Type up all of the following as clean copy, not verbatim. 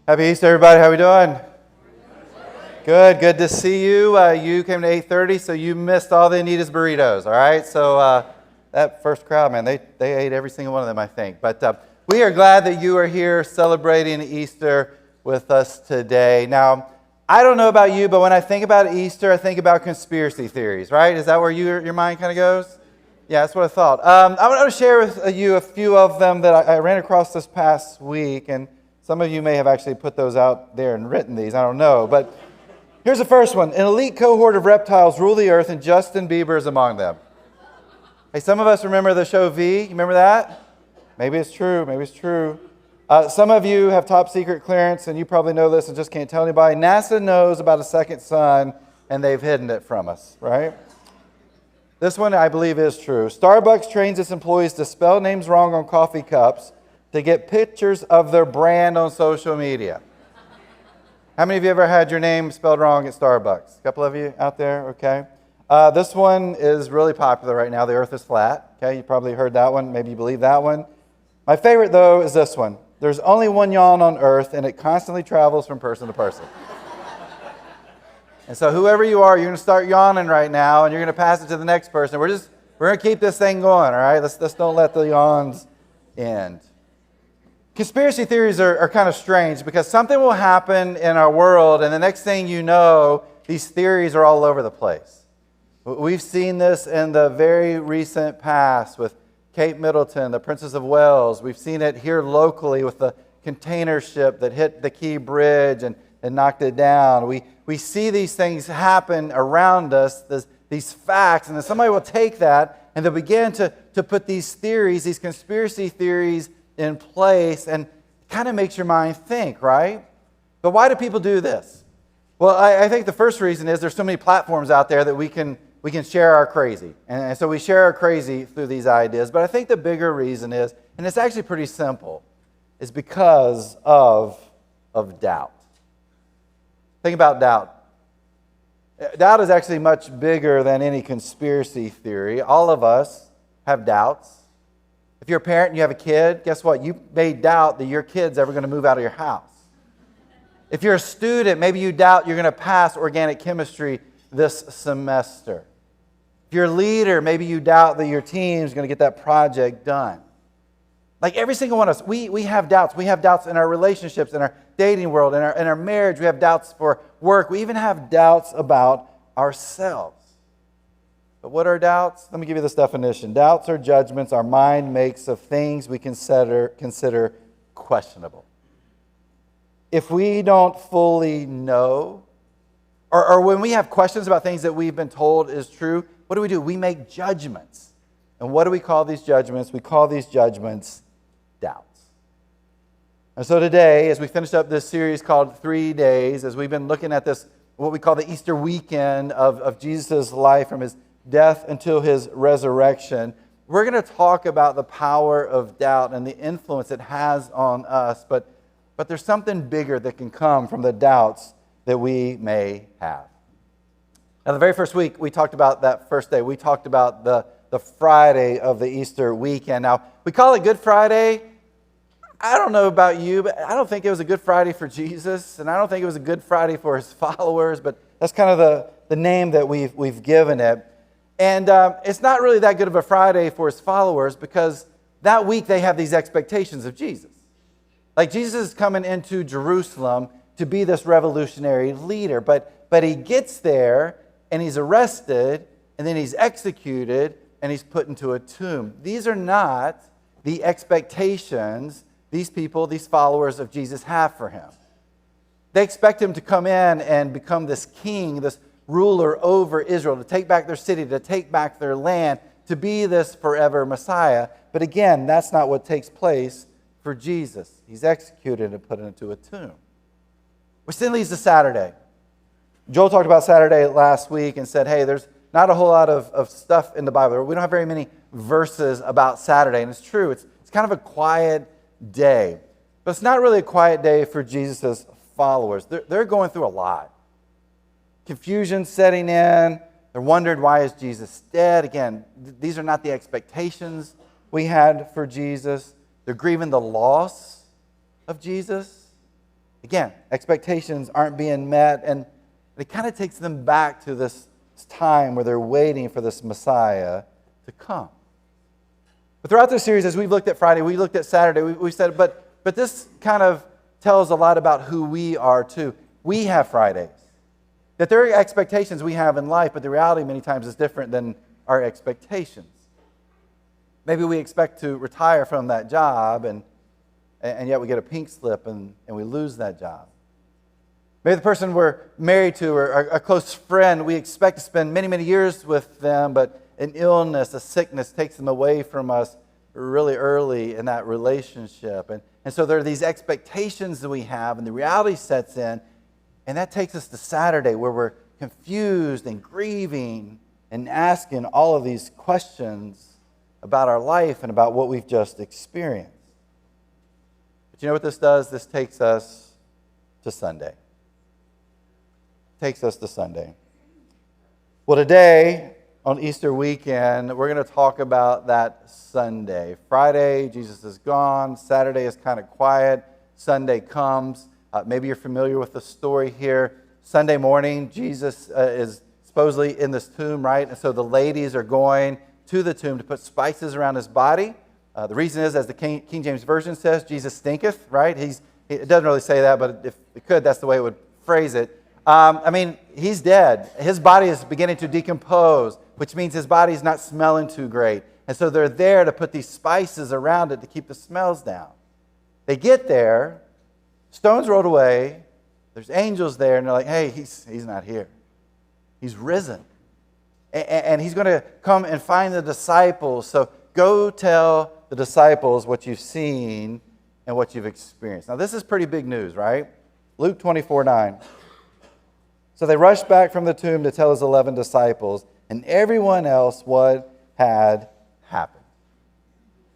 Happy Easter, everybody. How we doing? Good to see you. You came to 8:30, so you missed all the Anita's burritos, all right? So that first crowd, man, they ate every single one of them, I think. But we are glad that you are here celebrating Easter with us today. Now, I don't know about you, but when I think about Easter, I think about conspiracy theories, right? Is that where your mind kind of goes? Yeah, that's what I thought. I want to share with you a few of them that I ran across this past week, and some of you may have actually put those out there and written these. I don't know. But here's the first one. An elite cohort of reptiles rule the earth, and Justin Bieber is among them. Hey, some of us remember the show V. You remember that? Maybe it's true. Maybe it's true. Some of you have top secret clearance, and you probably know this and just can't tell anybody. NASA knows about a second sun, and they've hidden it from us, right? This one, I believe, is true. Starbucks trains its employees to spell names wrong on coffee cups to get pictures of their brand on social media. How many of you ever had your name spelled wrong at Starbucks? A couple of you out there, okay? This one is really popular right now. The earth is flat, okay? You probably heard that one. Maybe you believe that one. My favorite, though, is this one. There's only one yawn on earth, and it constantly travels from person to person. And so whoever you are, you're going to start yawning right now, and you're going to pass it to the next person. We're going to keep this thing going, all right? Let's don't let the yawns end. Conspiracy theories are kind of strange because something will happen in our world, and the next thing you know, these theories are all over the place. We've seen this in the very recent past with Kate Middleton, the Princess of Wales. We've seen it here locally with the container ship that hit the Key Bridge and knocked it down. We see these things happen around us, these facts, and then somebody will take that and they'll begin to put these theories, these conspiracy theories in place, and it kind of makes your mind think, right? But why do people do this? Well, I think the first reason is there's so many platforms out there that we can share our crazy. And so we share our crazy through these ideas. But I think the bigger reason is, and it's actually pretty simple, is because of doubt. Think about doubt. Doubt is actually much bigger than any conspiracy theory. All of us have doubts. If you're a parent and you have a kid, guess what? You may doubt that your kid's ever going to move out of your house. If you're a student, maybe you doubt you're going to pass organic chemistry this semester. If you're a leader, maybe you doubt that your team's going to get that project done. Like every single one of us, we have doubts. We have doubts in our relationships, in our dating world, in our marriage. We have doubts for work. We even have doubts about ourselves. But what are doubts? Let me give you this definition. Doubts are judgments our mind makes of things we consider questionable. If we don't fully know, or when we have questions about things that we've been told is true, what do? We make judgments. And what do we call these judgments? We call these judgments doubts. And so today, as we finish up this series called 3 Days, as we've been looking at this, what we call the Easter weekend of Jesus' life from his death until his resurrection, we're going to talk about the power of doubt and the influence it has on us. But there's something bigger that can come from the doubts that we may have. Now, the very first week, we talked about that first day. We talked about the Friday of the Easter weekend. Now, we call it Good Friday. I don't know about you, but I don't think it was a Good Friday for Jesus, and I don't think it was a Good Friday for his followers, but that's kind of the name that we've given it. And it's not really that good of a Friday for his followers because that week they have these expectations of Jesus. Like Jesus is coming into Jerusalem to be this revolutionary leader, but he gets there and he's arrested and then he's executed and he's put into a tomb. These are not the expectations these people, these followers of Jesus have for him. They expect him to come in and become this king, this ruler over Israel, to take back their city, to take back their land, to be this forever Messiah. But again, that's not what takes place for Jesus. He's executed and put into a tomb. Which then leads to Saturday. Joel talked about Saturday last week and said, hey, there's not a whole lot of stuff in the Bible. We don't have very many verses about Saturday. And it's true. It's kind of a quiet day. But it's not really a quiet day for Jesus' followers. They're going through a lot. Confusion setting in. They're wondering, why is Jesus dead? Again, these are not the expectations we had for Jesus. They're grieving the loss of Jesus. Again, expectations aren't being met, and it kind of takes them back to this time where they're waiting for this Messiah to come. But throughout this series, as we've looked at Friday, we looked at Saturday, we said, but this kind of tells a lot about who we are too. We have Fridays. That there are expectations we have in life, but the reality many times is different than our expectations. Maybe we expect to retire from that job, and yet we get a pink slip and we lose that job. Maybe the person we're married to or a close friend, we expect to spend many, many years with them, but an illness, a sickness takes them away from us really early in that relationship. And so there are these expectations that we have, and the reality sets in, and that takes us to Saturday, where we're confused and grieving and asking all of these questions about our life and about what we've just experienced. But you know what this does? This takes us to Sunday. Takes us to Sunday. Well, today, on Easter weekend, we're going to talk about that Sunday. Friday, Jesus is gone. Saturday is kind of quiet. Sunday comes. Maybe you're familiar with the story here. Sunday morning, Jesus is supposedly in this tomb, right? And so the ladies are going to the tomb to put spices around his body. The reason is, as the King James Version says, Jesus stinketh, right? It doesn't really say that, but if it could, that's the way it would phrase it. He's dead. His body is beginning to decompose, which means his body's not smelling too great. And so they're there to put these spices around it to keep the smells down. They get there, stones rolled away, there's angels there, and they're like, hey, he's not here. He's risen. And he's going to come and find the disciples. So go tell the disciples what you've seen and what you've experienced. Now, this is pretty big news, right? Luke 24:9. So they rushed back from the tomb to tell his 11 disciples and everyone else what had happened.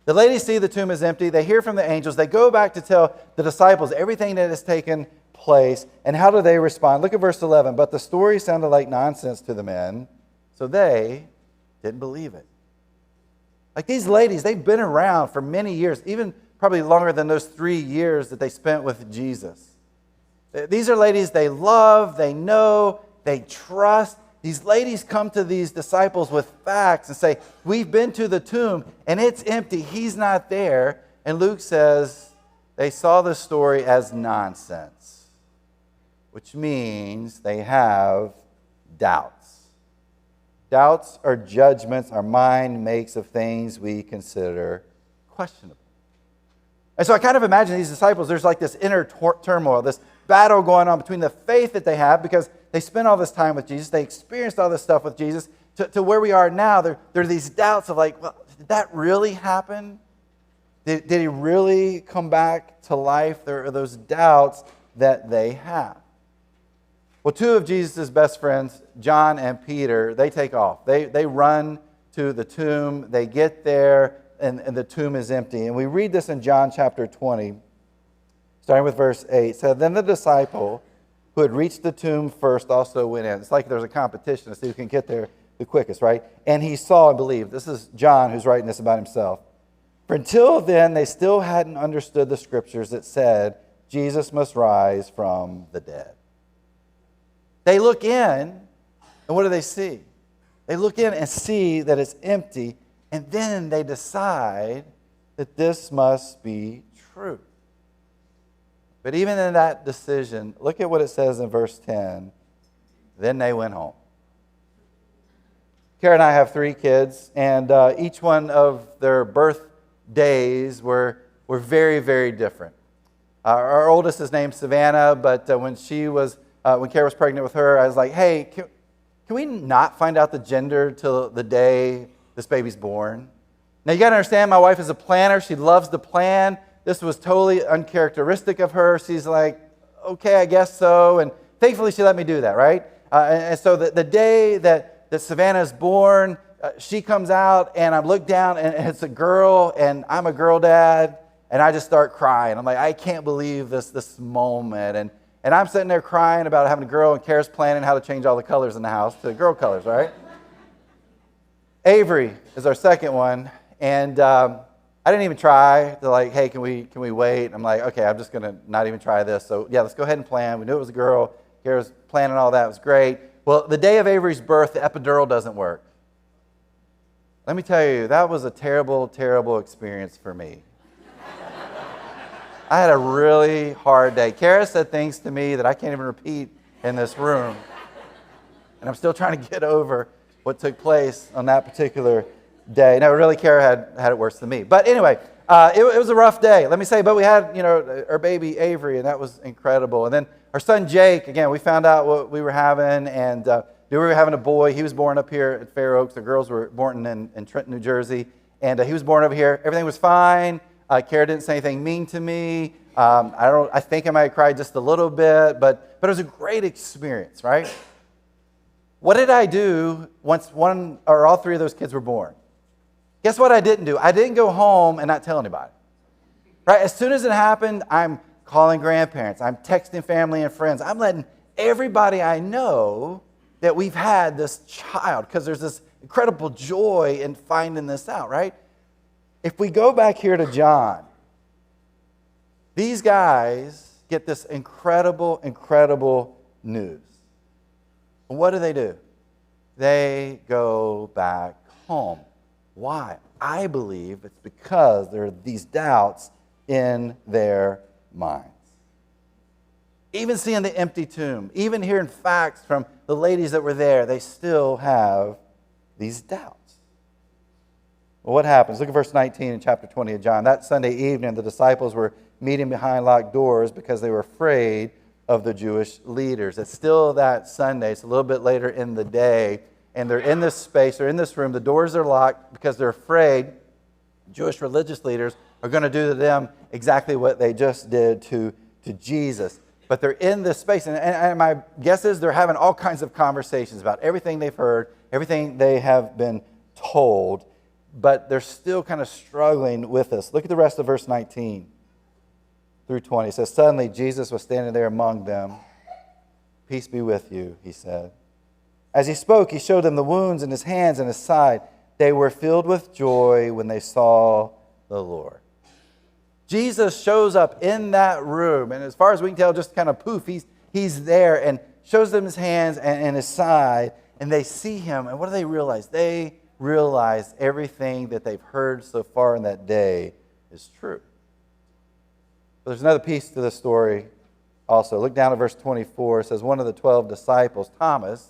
The ladies see the tomb is empty. They hear from the angels. They go back to tell the disciples everything that has taken place. And how do they respond? Look at verse 11. But the story sounded like nonsense to the men, so they didn't believe it. Like these ladies, they've been around for many years, even probably longer than those 3 years that they spent with Jesus. These are ladies they love, they know, they trust. These ladies come to these disciples with facts and say, we've been to the tomb and it's empty, he's not there. And Luke says they saw the story as nonsense, which means they have doubts. Doubts are judgments our mind makes of things we consider questionable. And so I kind of imagine these disciples, there's like this inner turmoil, this battle going on between the faith that they have because they spent all this time with Jesus, they experienced all this stuff with Jesus, to where we are now. There are these doubts of like, well, did that really happen? Did he really come back to life? There are those doubts that they have. Well, two of Jesus' best friends, John and Peter, they take off. They run to the tomb. They get there, and the tomb is empty. And we read this in John chapter 20, starting with verse 8. So then the disciple who had reached the tomb first also went in. It's like there's a competition to see who can get there the quickest, right? And he saw and believed. This is John who's writing this about himself. For until then, they still hadn't understood the scriptures that said Jesus must rise from the dead. They look in, and what do they see? They look in and see that it's empty, and then they decide that this must be true. But even in that decision, look at what it says in verse 10. Then they went home. Kara and I have 3 kids, and each one of their birthdays were very, very different. Our oldest is named Savannah, but when Kara was pregnant with her, I was like, hey, can we not find out the gender till the day this baby's born? Now, you got to understand, my wife is a planner. She loves to plan. This was totally uncharacteristic of her. She's like, okay, I guess so. And thankfully, she let me do that, right? And so the day that Savannah is born, she comes out, and I look down, and it's a girl, and I'm a girl dad, and I just start crying. I'm like, I can't believe this moment. And I'm sitting there crying about having a girl, and Kara's planning how to change all the colors in the house to girl colors, right? Avery is our second one, and I didn't even try to like, hey, can we wait? I'm like, okay, I'm just going to not even try this. So yeah, let's go ahead and plan. We knew it was a girl. Kara was planning all that. It was great. Well, the day of Avery's birth, the epidural doesn't work. Let me tell you, that was a terrible, terrible experience for me. I had a really hard day. Kara said things to me that I can't even repeat in this room. And I'm still trying to get over what took place on that particular day. No, really, Kara had it worse than me. But anyway, it was a rough day, let me say. But we had, our baby Avery, and that was incredible. And then our son Jake, again, we found out what we were having, and we were having a boy. He was born up here at Fair Oaks. The girls were born in Trenton, New Jersey. And he was born over here. Everything was fine. Kara didn't say anything mean to me. I think I might have cried just a little bit, but it was a great experience, right? What did I do once one or all three of those kids were born? Guess what I didn't do? I didn't go home and not tell anybody. Right? As soon as it happened, I'm calling grandparents. I'm texting family and friends. I'm letting everybody I know that we've had this child, because there's this incredible joy in finding this out, right? If we go back here to John, these guys get this incredible, incredible news. And what do? They go back home. Why? I believe it's because there are these doubts in their minds. Even seeing the empty tomb, even hearing facts from the ladies that were there, they still have these doubts. Well, what happens? Look at verse 19 in chapter 20 of John. That Sunday evening, the disciples were meeting behind locked doors because they were afraid of the Jewish leaders. It's still that Sunday. It's a little bit later in the day. And they're in this space, they're in this room. The doors are locked because they're afraid Jewish religious leaders are going to do to them exactly what they just did to Jesus. But they're in this space. And my guess is they're having all kinds of conversations about everything they've heard, everything they have been told. But they're still kind of struggling with this. Look at the rest of verse 19 through 20. It says, suddenly Jesus was standing there among them. Peace be with you, he said. As he spoke, he showed them the wounds in his hands and his side. They were filled with joy when they saw the Lord. Jesus shows up in that room, and as far as we can tell, just kind of poof, he's there and shows them his hands and his side, and they see him, and what do they realize? They realize everything that they've heard so far in that day is true. But there's another piece to the story also. Look down at verse 24. It says, one of the 12 disciples, Thomas,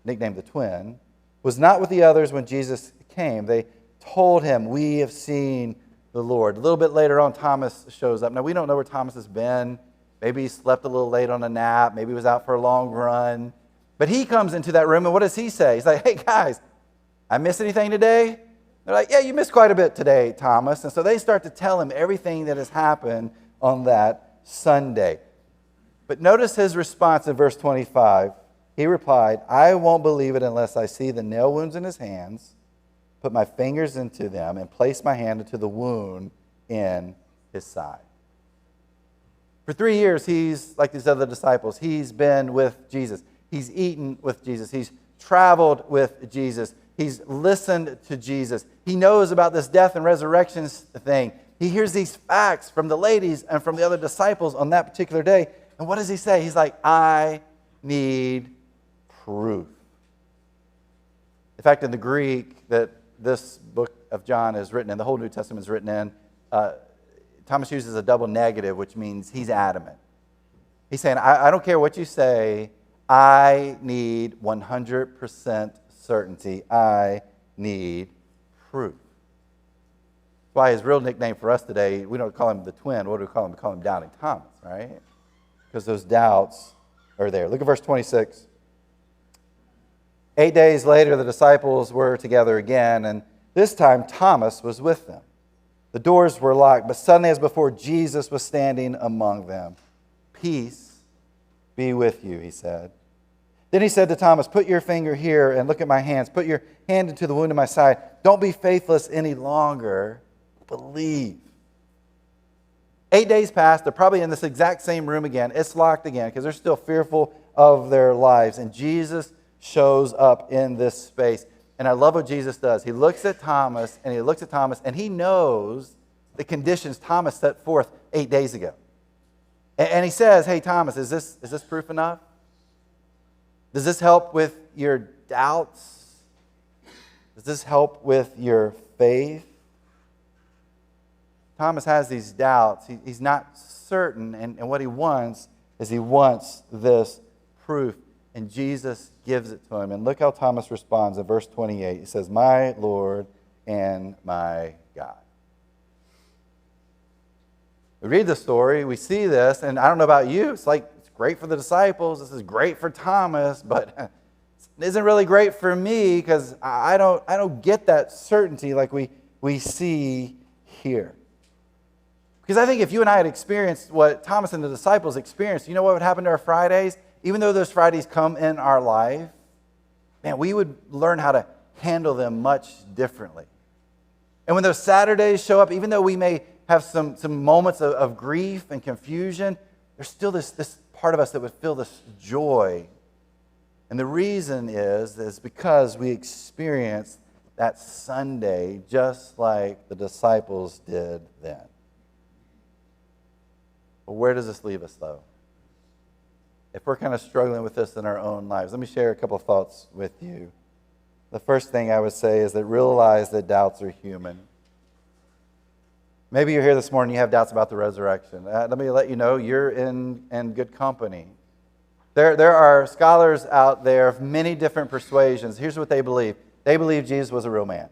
nicknamed the twin, was not with the others when Jesus came. They told him, we have seen the Lord. A little bit later on, Thomas shows up. Now, we don't know where Thomas has been. Maybe he slept a little late on a nap. Maybe he was out for a long run. But he comes into that room, and what does he say? He's like, hey, guys, I miss anything today? They're like, yeah, you missed quite a bit today, Thomas. And so they start to tell him everything that has happened on that Sunday. But notice his response in verse 25. He replied, I won't believe it unless I see the nail wounds in his hands, put my fingers into them, and place my hand into the wound in his side. For 3 years, he's like these other disciples. He's been with Jesus. He's eaten with Jesus. He's traveled with Jesus. He's listened to Jesus. He knows about this death and resurrection thing. He hears these facts from the ladies and from the other disciples on that particular day. And what does he say? He's like, I need proof. In fact, in the Greek that this book of John is written in, the whole New Testament is written in, Thomas uses a double negative, which means he's adamant. He's saying, I don't care what you say, I need 100% certainty. I need proof. That's why his real nickname for us today, we don't call him the twin. What do we call him? We call him Doubting Thomas, right? Because those doubts are there. Look at verse 26. 8 days later, the disciples were together again, and this time Thomas was with them. The doors were locked, but suddenly, as before, Jesus was standing among them. Peace be with you, he said. Then he said to Thomas, put your finger here and look at my hands. Put your hand into the wound in my side. Don't be faithless any longer. Believe. 8 days passed. They're probably in this exact same room again. It's locked again because they're still fearful of their lives. And Jesus shows up in this space. And I love what Jesus does. He looks at Thomas and he knows the conditions Thomas set forth 8 days ago. And he says, hey, Thomas, is this proof enough? Does this help with your doubts? Does this help with your faith? Thomas has these doubts. He's not certain, and what he wants is he wants this proof, and Jesus gives it to him. And look how Thomas responds in verse 28. He says, my Lord and my God. We read the story, we see this, and I don't know about you, it's great for the disciples, this is great for Thomas, but it isn't really great for me because I don't get that certainty like we see here. Because I think if you and I had experienced what Thomas and the disciples experienced, you know what would happen to our Fridays? Even though those Fridays come in our life, man, we would learn how to handle them much differently. And when those Saturdays show up, even though we may have some moments of grief and confusion, there's still this part of us that would feel this joy. And the reason is because we experienced that Sunday just like the disciples did then. But where does this leave us, though? If we're kind of struggling with this in our own lives, let me share a couple of thoughts with you. The first thing I would say is that realize that doubts are human. Maybe you're here this morning, you have doubts about the resurrection. Let me let you know, you're in good company. There are scholars out there of many different persuasions. Here's what they believe. They believe Jesus was a real man.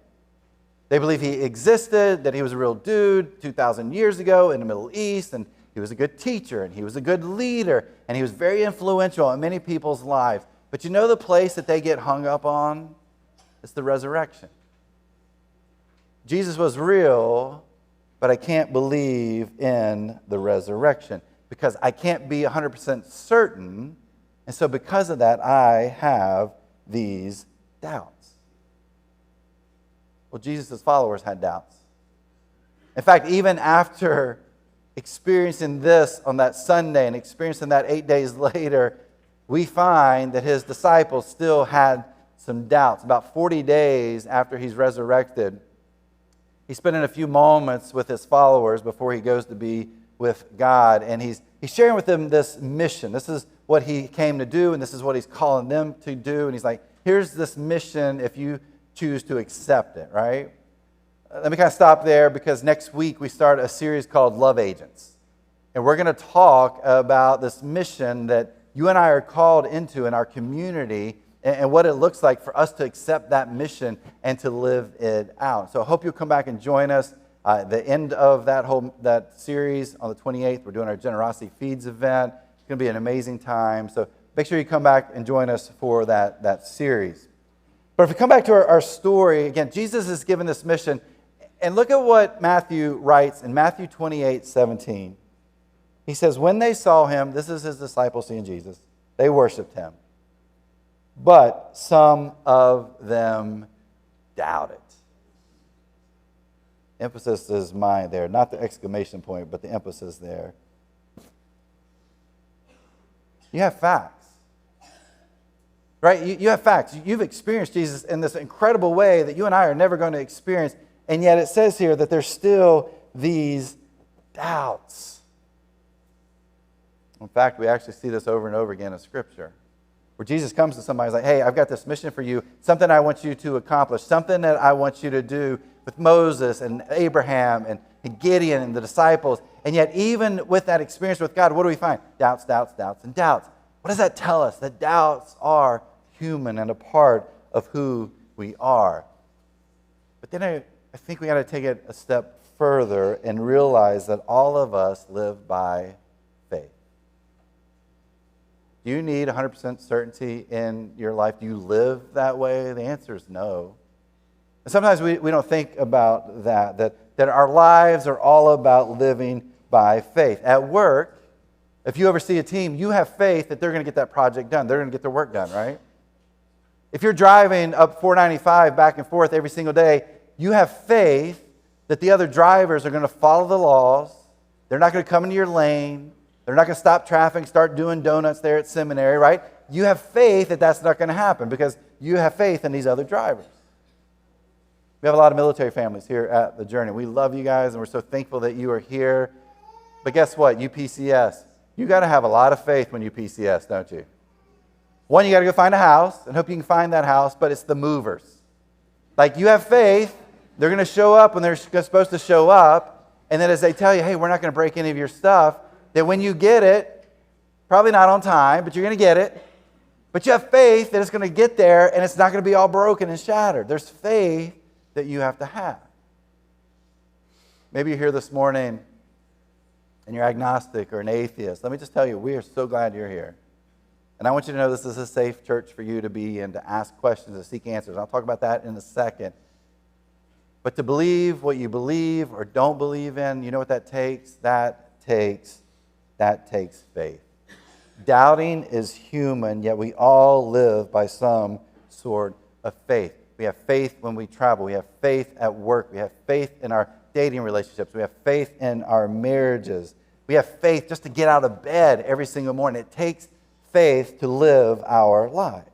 They believe he existed, that he was a real dude 2,000 years ago in the Middle East, and he was a good teacher, and he was a good leader, and he was very influential in many people's lives. But you know the place that they get hung up on? It's the resurrection. Jesus was real, but I can't believe in the resurrection because I can't be 100% certain, and so because of that, I have these doubts. Well, Jesus' followers had doubts. In fact, even after experiencing this on that Sunday and experiencing that 8 days later, we find that his disciples still had some doubts. About 40 days after he's resurrected, he's spending a few moments with his followers before he goes to be with God, and he's sharing with them this mission. This is what he came to do, and this is what he's calling them to do, and he's like, here's this mission if you choose to accept it, right? Let me kind of stop there because next week we start a series called Love Agents. And we're going to talk about this mission that you and I are called into in our community and what it looks like for us to accept that mission and to live it out. So I hope you'll come back and join us. The end of that series on the 28th, we're doing our Generosity Feeds event. It's going to be an amazing time. So make sure you come back and join us for that series. But if we come back to our story, again, Jesus is given this mission. And look at what Matthew writes in Matthew 28:17. He says, when they saw him, this is his disciples seeing Jesus, they worshiped him. But some of them doubted. Emphasis is mine there, not the exclamation point, but the emphasis there. You have facts. Right? You have facts. You've experienced Jesus in this incredible way that you and I are never going to experience. And yet it says here that there's still these doubts. In fact, we actually see this over and over again in Scripture. Where Jesus comes to somebody and is like, hey, I've got this mission for you, something I want you to accomplish, something that I want you to do with Moses and Abraham and Gideon and the disciples. And yet even with that experience with God, what do we find? Doubts, doubts, doubts, and doubts. What does that tell us? That doubts are human and a part of who we are. But then I think we got to take it a step further and realize that all of us live by faith. Do you need 100% certainty in your life? Do you live that way? The answer is no. And sometimes we don't think about that our lives are all about living by faith. At work, if you oversee a team, you have faith that they're going to get that project done. They're going to get their work done, right? If you're driving up 495 back and forth every single day, you have faith that the other drivers are going to follow the laws. They're not going to come into your lane. They're not going to stop traffic, start doing donuts there at seminary, right? You have faith that that's not going to happen because you have faith in these other drivers. We have a lot of military families here at the Journey. We love you guys, and we're so thankful that you are here. But guess what? UPCS, you got to have a lot of faith when you PCS, don't you? One, you got to go find a house and hope you can find that house, but it's the movers. Like, you have faith, they're going to show up when they're supposed to show up, and then as they tell you, hey, we're not going to break any of your stuff, that when you get it, probably not on time, but you're going to get it, but you have faith that it's going to get there and it's not going to be all broken and shattered. There's faith that you have to have. Maybe you're here this morning and you're agnostic or an atheist. Let me just tell you, we are so glad you're here. And I want you to know this is a safe church for you to be in, to ask questions, to seek answers. I'll talk about that in a second. But to believe what you believe or don't believe in, you know what that takes? That takes faith. Doubting is human, yet we all live by some sort of faith. We have faith when we travel. We have faith at work. We have faith in our dating relationships. We have faith in our marriages. We have faith just to get out of bed every single morning. It takes faith to live our lives.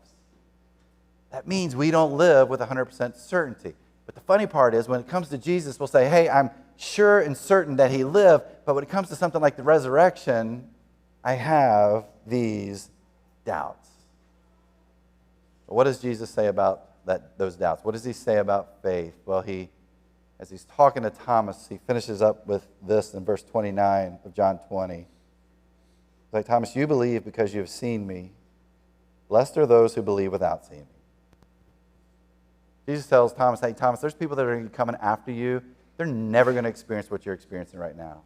That means we don't live with 100% certainty. But the funny part is when it comes to Jesus, we'll say, hey, I'm sure and certain that he lived, but when it comes to something like the resurrection, I have these doubts. What does Jesus say about those doubts? What does he say about faith? Well, as he's talking to Thomas, he finishes up with this in verse 29 of John 20. He's like, Thomas, you believe because you have seen me. Blessed are those who believe without seeing me. Jesus tells Thomas, hey, Thomas, there's people that are coming after you. They're never going to experience what you're experiencing right now.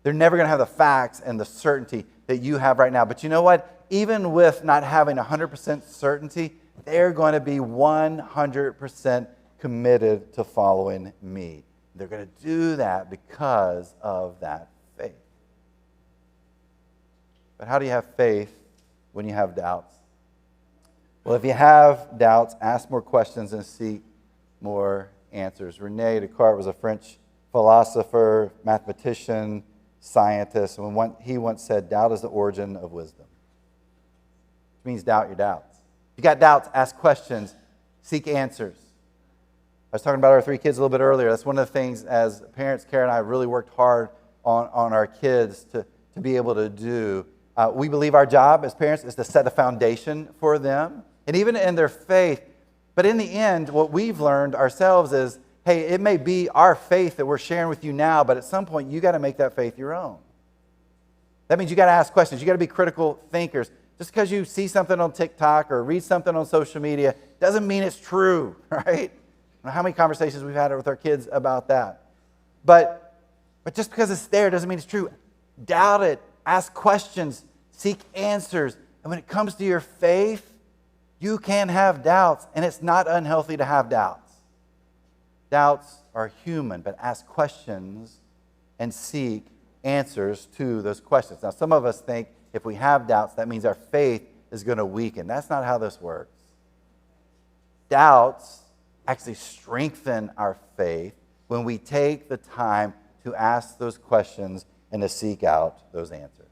They're never going to have the facts and the certainty that you have right now. But you know what? Even with not having 100% certainty, they're going to be 100% committed to following me. They're going to do that because of that faith. But how do you have faith when you have doubts? Well, if you have doubts, ask more questions and seek more answers. René Descartes was a French philosopher, mathematician, scientist, and he once said, doubt is the origin of wisdom. Which means doubt your doubts. If you got doubts, ask questions, seek answers. I was talking about our 3 kids a little bit earlier. That's one of the things as parents, Kara and I really worked hard on our kids to be able to do. We believe our job as parents is to set a foundation for them, and even in their faith. But in the end, what we've learned ourselves is, hey, it may be our faith that we're sharing with you now, but at some point, you got to make that faith your own. That means you got to ask questions. You got to be critical thinkers. Just because you see something on TikTok or read something on social media doesn't mean it's true, right? I don't know how many conversations we've had with our kids about that. But just because it's there doesn't mean it's true. Doubt it. Ask questions. Seek answers. And when it comes to your faith, you can have doubts, and it's not unhealthy to have doubts. Doubts are human, but ask questions and seek answers to those questions. Now, some of us think if we have doubts, that means our faith is going to weaken. That's not how this works. Doubts actually strengthen our faith when we take the time to ask those questions and to seek out those answers.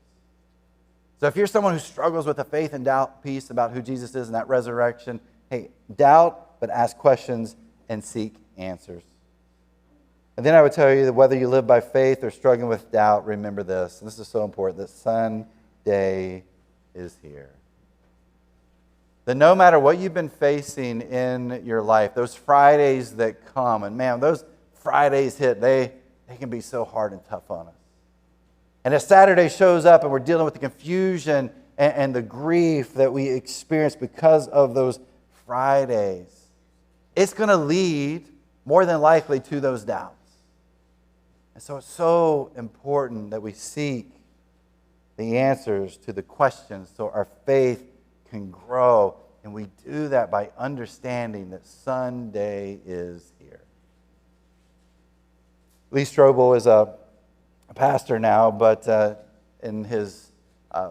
So if you're someone who struggles with a faith and doubt piece about who Jesus is and that resurrection, hey, doubt, but ask questions and seek answers. And then I would tell you that whether you live by faith or struggling with doubt, remember this. And this is so important, that Sunday is here. That no matter what you've been facing in your life, those Fridays that come, and man, those Fridays hit, they can be so hard and tough on us. And as Saturday shows up and we're dealing with the confusion and the grief that we experience because of those Fridays, it's going to lead more than likely to those doubts. And so it's so important that we seek the answers to the questions so our faith can grow. And we do that by understanding that Sunday is here. Lee Strobel is a pastor now, but in his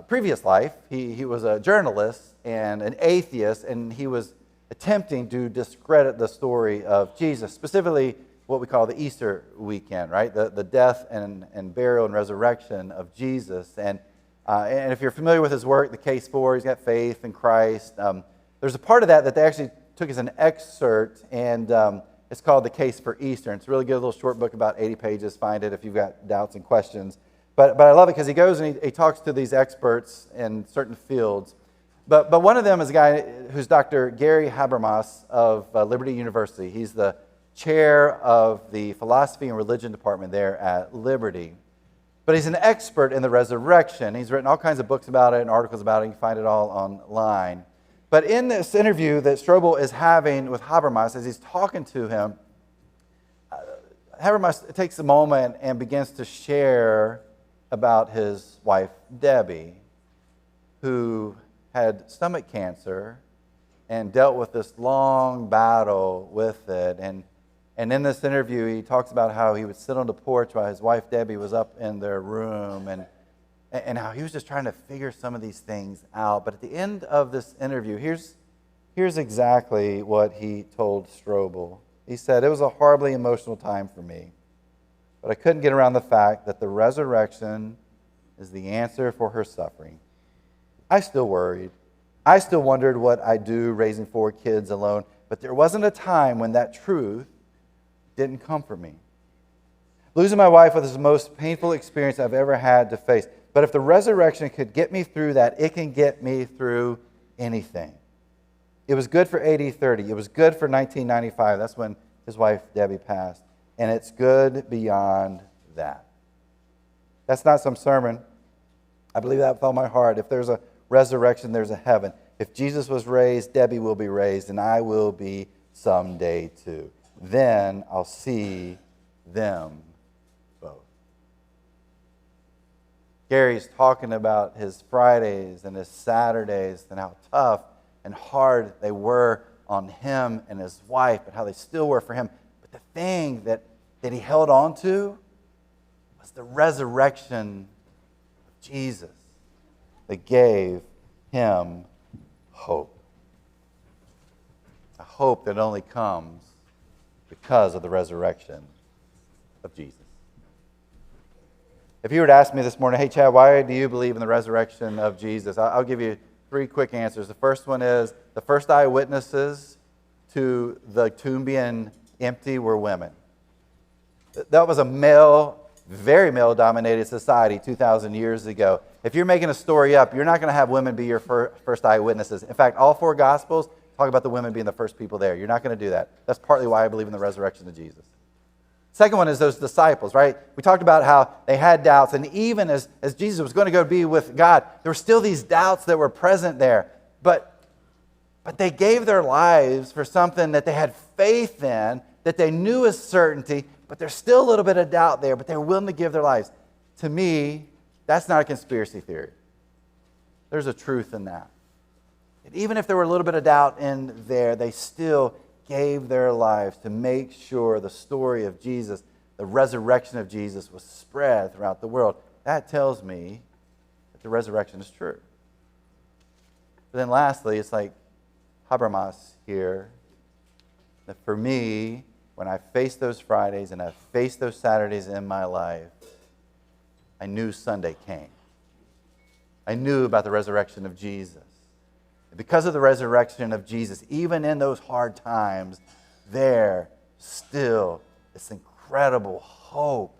previous life, he was a journalist and an atheist, and he was attempting to discredit the story of Jesus, specifically what we call the Easter weekend, right? The death and burial and resurrection of Jesus. And if you're familiar with his work, the case for, he's got faith in Christ. There's a part of that they actually took as an excerpt and It's called The Case for Easter. It's a really good little short book, about 80 pages. Find it if you've got doubts and questions. But I love it because he goes and he talks to these experts in certain fields. But one of them is a guy who's Dr. Gary Habermas of Liberty University. He's the chair of the philosophy and religion department there at Liberty. But he's an expert in the resurrection. He's written all kinds of books about it and articles about it. You can find it all online. But in this interview that Strobel is having with Habermas, as he's talking to him, Habermas takes a moment and begins to share about his wife, Debbie, who had stomach cancer and dealt with this long battle with it. And in this interview, he talks about how he would sit on the porch while his wife, Debbie, was up in their room, and how he was just trying to figure some of these things out. But at the end of this interview, here's exactly what he told Strobel. He said, "It was a horribly emotional time for me, but I couldn't get around the fact that the resurrection is the answer for her suffering. I still worried. I still wondered what I'd do raising 4 kids alone, but there wasn't a time when that truth didn't comfort me. Losing my wife was the most painful experience I've ever had to face. But if the resurrection could get me through that, it can get me through anything. It was good for AD 30. It was good for 1995. That's when his wife, Debbie, passed. And it's good beyond that." That's not some sermon. I believe that with all my heart. If there's a resurrection, there's a heaven. If Jesus was raised, Debbie will be raised, and I will be someday too. Then I'll see them both. Gary's talking about his Fridays and his Saturdays and how tough and hard they were on him and his wife, but how they still were for him. But the thing that he held on to was the resurrection of Jesus that gave him hope. A hope that only comes because of the resurrection of Jesus. If you were to ask me this morning, "Hey, Chad, why do you believe in the resurrection of Jesus?" I'll give you 3 quick answers. The first one is the first eyewitnesses to the tomb being empty were women. That was a very male-dominated society 2,000 years ago. If you're making a story up, you're not going to have women be your first eyewitnesses. In fact, all 4 Gospels talk about the women being the first people there. You're not going to do that. That's partly why I believe in the resurrection of Jesus. Second one is those disciples, right? We talked about how they had doubts, and even as Jesus was going to go be with God, there were still these doubts that were present there. But they gave their lives for something that they had faith in, that they knew as certainty, but there's still a little bit of doubt there, but they were willing to give their lives. To me, that's not a conspiracy theory. There's a truth in that. And even if there were a little bit of doubt in there, they still gave their lives to make sure the story of Jesus, the resurrection of Jesus, was spread throughout the world. That tells me that the resurrection is true. But then lastly, it's like Habermas here, that for me, when I faced those Fridays and I faced those Saturdays in my life, I knew Sunday came. I knew about the resurrection of Jesus. And because of the resurrection of Jesus, even in those hard times, there still is incredible hope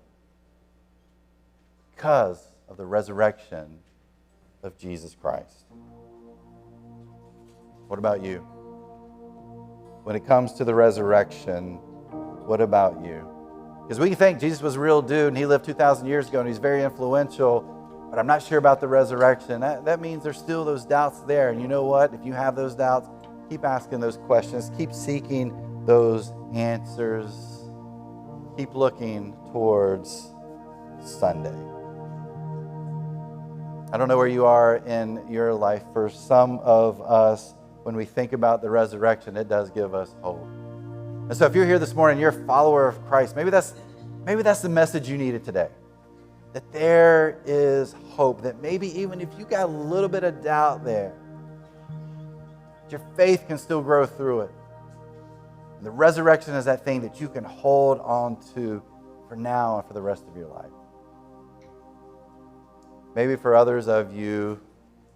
because of the resurrection of Jesus Christ. What about you? When it comes to the resurrection, what about you? Because we think Jesus was a real dude and he lived 2,000 years ago and he's very influential, but I'm not sure about the resurrection. That means there's still those doubts there. And you know what? If you have those doubts, keep asking those questions. Keep seeking those answers. Keep looking towards Sunday. I don't know where you are in your life. For some of us, when we think about the resurrection, it does give us hope. And so if you're here this morning, you're a follower of Christ, maybe that's the message you needed today. That there is hope, that maybe even if you got a little bit of doubt there, your faith can still grow through it. And the resurrection is that thing that you can hold on to for now and for the rest of your life. Maybe for others of you,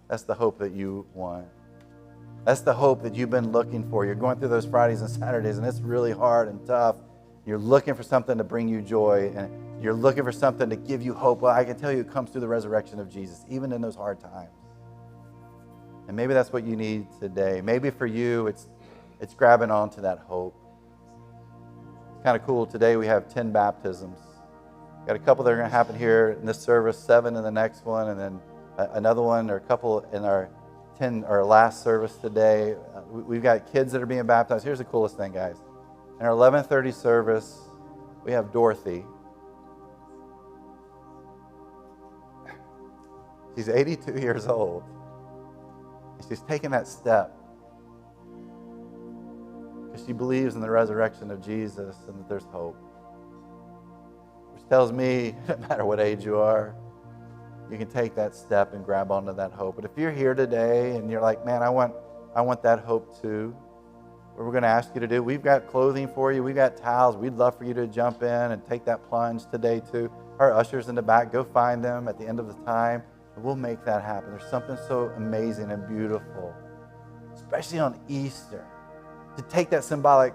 that's the hope that you want. That's the hope that you've been looking for. You're going through those Fridays and Saturdays, and it's really hard and tough. You're looking for something to bring you joy, and you're looking for something to give you hope. Well, I can tell you it comes through the resurrection of Jesus, even in those hard times. And maybe that's what you need today. Maybe for you, it's grabbing onto that hope. It's kind of cool. Today we have 10 baptisms. Got a couple that are going to happen here in this service, 7 in the next one, and then another one or a couple in our last service today. We've got kids that are being baptized. Here's the coolest thing, guys. In our 11:30 service, we have Dorothy. She's 82 years old. And she's taken that step because she believes in the resurrection of Jesus and that there's hope. Which tells me, no matter what age you are, you can take that step and grab onto that hope. But if you're here today and you're like, man, I want that hope too, what we're going to ask you to do, we've got clothing for you. We've got towels. We'd love for you to jump in and take that plunge today too. Our ushers in the back, go find them at the end of the time, and we'll make that happen. There's something so amazing and beautiful, especially on Easter, to take that symbolic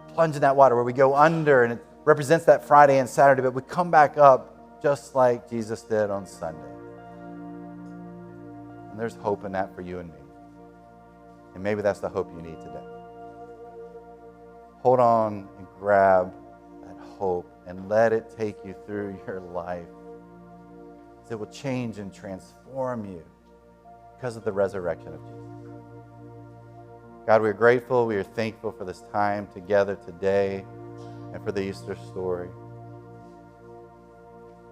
plunge in that water where we go under, and it represents that Friday and Saturday, but we come back up just like Jesus did on Sunday. And there's hope in that for you and me. And maybe that's the hope you need today. Hold on and grab that hope and let it take you through your life. It will change and transform you because of the resurrection of Jesus. God, we are grateful. We are thankful for this time together today and for the Easter story.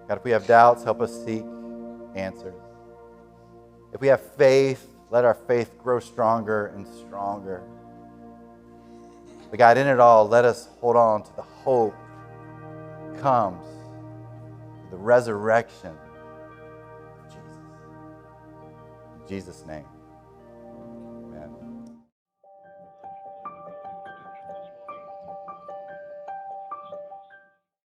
God, if we have doubts, help us seek answers. If we have faith, let our faith grow stronger and stronger. But God, in it all, let us hold on to the hope that comes through the resurrection of Jesus. In Jesus' name.